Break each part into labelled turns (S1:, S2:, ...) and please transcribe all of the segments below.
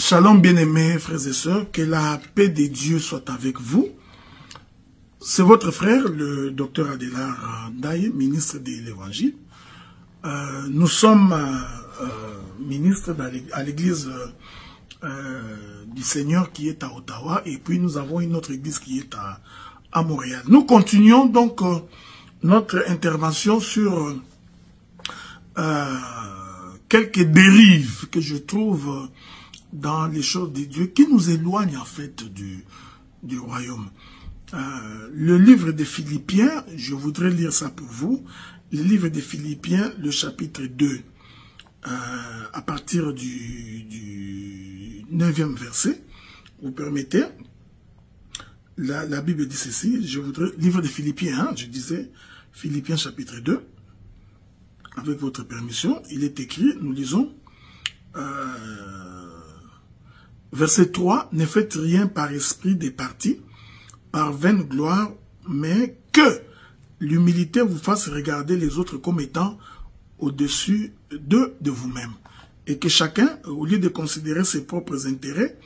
S1: Shalom bien-aimés frères et sœurs, que la paix de Dieu soit avec vous. C'est votre frère, le docteur Adélard Ndaye, ministre de l'Évangile. Nous sommes ministres à l'église du Seigneur qui est à Ottawa, et puis nous avons une autre église qui est à Montréal. Nous continuons donc notre intervention sur quelques dérives que je trouve dans les choses de Dieu qui nous éloignent en fait du royaume. Le livre des Philippiens, je voudrais lire ça pour vous. Le livre des Philippiens, le chapitre 2, à partir du 9e verset, vous permettez. La Bible dit ceci, je voudrais, livre des Philippiens, je disais, Philippiens chapitre 2, avec votre permission, il est écrit, nous lisons, verset 3, ne faites rien par esprit des partis, par vaine gloire, mais que l'humilité vous fasse regarder les autres comme étant au-dessus de vous-même. Et que chacun, au lieu de considérer ses propres intérêts,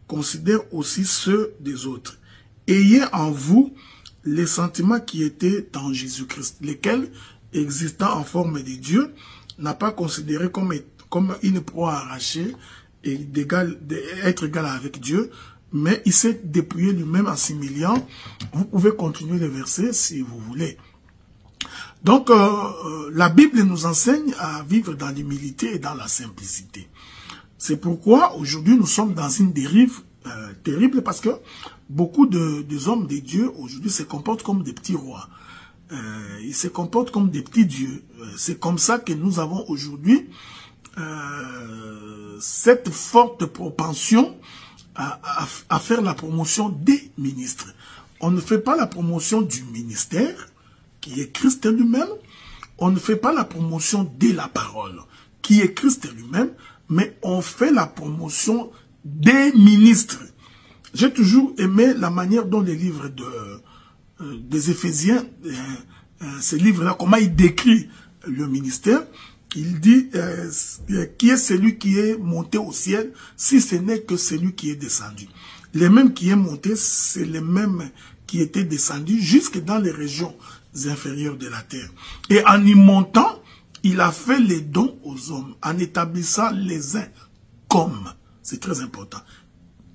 S1: considère aussi ceux des autres. Ayez en vous les sentiments qui étaient en Jésus-Christ, lesquels, existant en forme de Dieu, n'a pas considéré comme une proie arrachée et d'être égal avec Dieu, mais il s'est dépouillé lui-même en s'humiliant. Vous pouvez continuer le verset si vous voulez. Donc, la Bible nous enseigne à vivre dans l'humilité et dans la simplicité. C'est pourquoi aujourd'hui nous sommes dans une dérive terrible, parce que beaucoup des hommes de Dieu aujourd'hui se comportent comme des petits rois. Ils se comportent comme des petits dieux. C'est comme ça que nous avons aujourd'hui cette forte propension à faire la promotion des ministres. On ne fait pas la promotion du ministère, qui est Christ lui-même. On ne fait pas la promotion de la parole, qui est Christ lui-même, mais on fait la promotion des ministres. J'ai toujours aimé la manière dont les livres des Éphésiens, ces livres-là, comment il décrit le ministère. Il dit, qui est celui qui est monté au ciel, si ce n'est que celui qui est descendu. Les mêmes qui est monté, c'est les mêmes qui étaient descendus jusque dans les régions inférieures de la terre. Et en y montant, il a fait les dons aux hommes, en établissant les uns comme, c'est très important,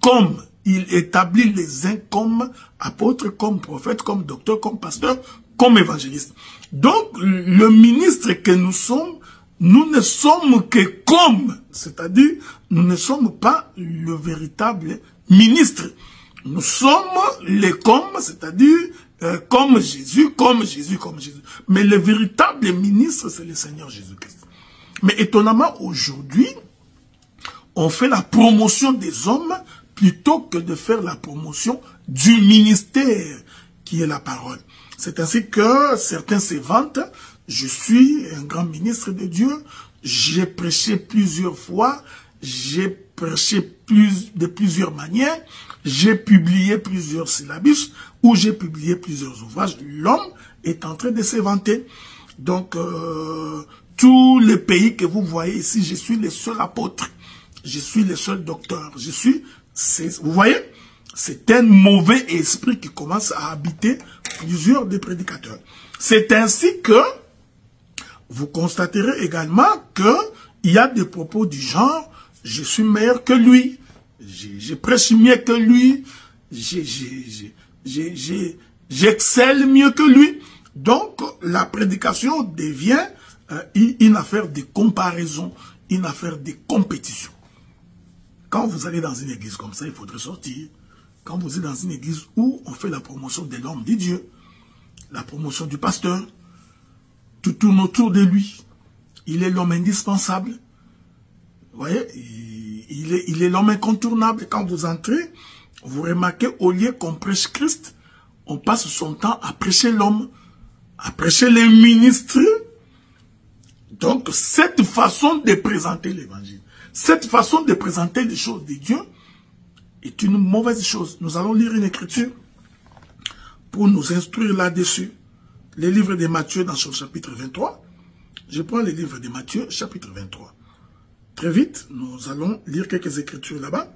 S1: comme il établit les uns comme apôtres, comme prophètes, comme docteurs, comme pasteurs, comme évangélistes. Donc, le ministre que nous sommes, nous ne sommes que comme, c'est-à-dire, nous ne sommes pas le véritable ministre. Nous sommes les comme, c'est-à-dire, comme Jésus, comme Jésus, comme Jésus. Mais le véritable ministre, c'est le Seigneur Jésus-Christ. Mais étonnamment, aujourd'hui, on fait la promotion des hommes plutôt que de faire la promotion du ministère, qui est la parole. C'est ainsi que certains se vantent. Je suis un grand ministre de Dieu, j'ai prêché plusieurs fois, j'ai prêché de plusieurs manières, j'ai publié plusieurs syllabus, ou j'ai publié plusieurs ouvrages. L'homme est en train de se vanter. Donc, tous les pays que vous voyez ici, je suis le seul apôtre, je suis le seul docteur, vous voyez, c'est un mauvais esprit qui commence à habiter plusieurs des prédicateurs. C'est ainsi que vous constaterez également qu'il y a des propos du genre, je suis meilleur que lui, je prêche mieux que lui, j'excelle mieux que lui. Donc, la prédication devient une affaire de comparaison, une affaire de compétition. Quand vous allez dans une église comme ça, il faudrait sortir. Quand vous êtes dans une église où on fait la promotion de l'homme de Dieu, la promotion du pasteur, tout tourne autour de lui. Il est l'homme indispensable. Vous voyez, il est l'homme incontournable. Quand vous entrez, vous remarquez, au lieu qu'on prêche Christ, on passe son temps à prêcher l'homme, à prêcher les ministres. Donc, cette façon de présenter l'évangile, cette façon de présenter les choses de Dieu est une mauvaise chose. Nous allons lire une écriture pour nous instruire là-dessus. Les livres de Matthieu dans son chapitre 23. Je prends les livres de Matthieu, chapitre 23. très vite, nous allons lire quelques écritures là-bas.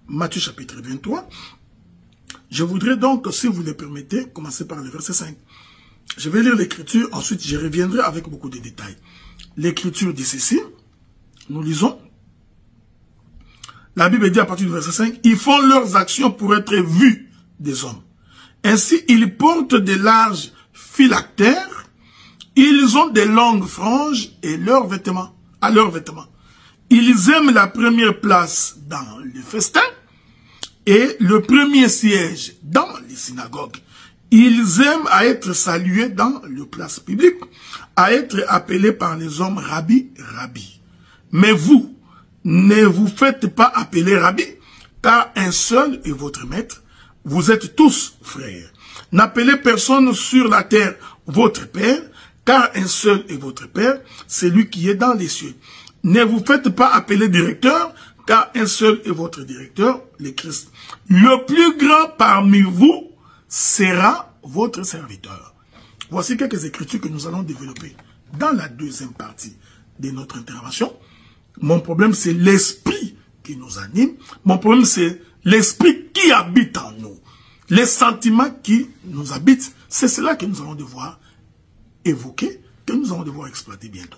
S1: Matthieu chapitre 23. Je voudrais donc, si vous le permettez, commencer par le verset 5. Je vais lire l'écriture, ensuite je reviendrai avec beaucoup de détails. L'écriture dit ceci, nous lisons. La Bible dit à partir du verset 5, ils font leurs actions pour être vus des hommes. Ainsi, ils portent de larges phylactères, ils ont de longues franges et à leurs vêtements. Ils aiment la première place dans les festins et le premier siège dans les synagogues. Ils aiment à être salués dans les places publiques, à être appelés par les hommes Rabbi, Rabbi. Mais vous, ne vous faites pas appeler Rabbi, car un seul est votre maître. Vous êtes tous frères. N'appelez personne sur la terre votre père, car un seul est votre père, c'est lui qui est dans les cieux. Ne vous faites pas appeler directeur, car un seul est votre directeur, le Christ. Le plus grand parmi vous sera votre serviteur. Voici quelques écritures que nous allons développer dans la deuxième partie de notre intervention. Mon problème, c'est l'esprit qui nous anime. Mon problème, c'est l'esprit qui habite en nous. Les sentiments qui nous habitent, c'est cela que nous allons devoir évoquer, que nous allons devoir exploiter bientôt.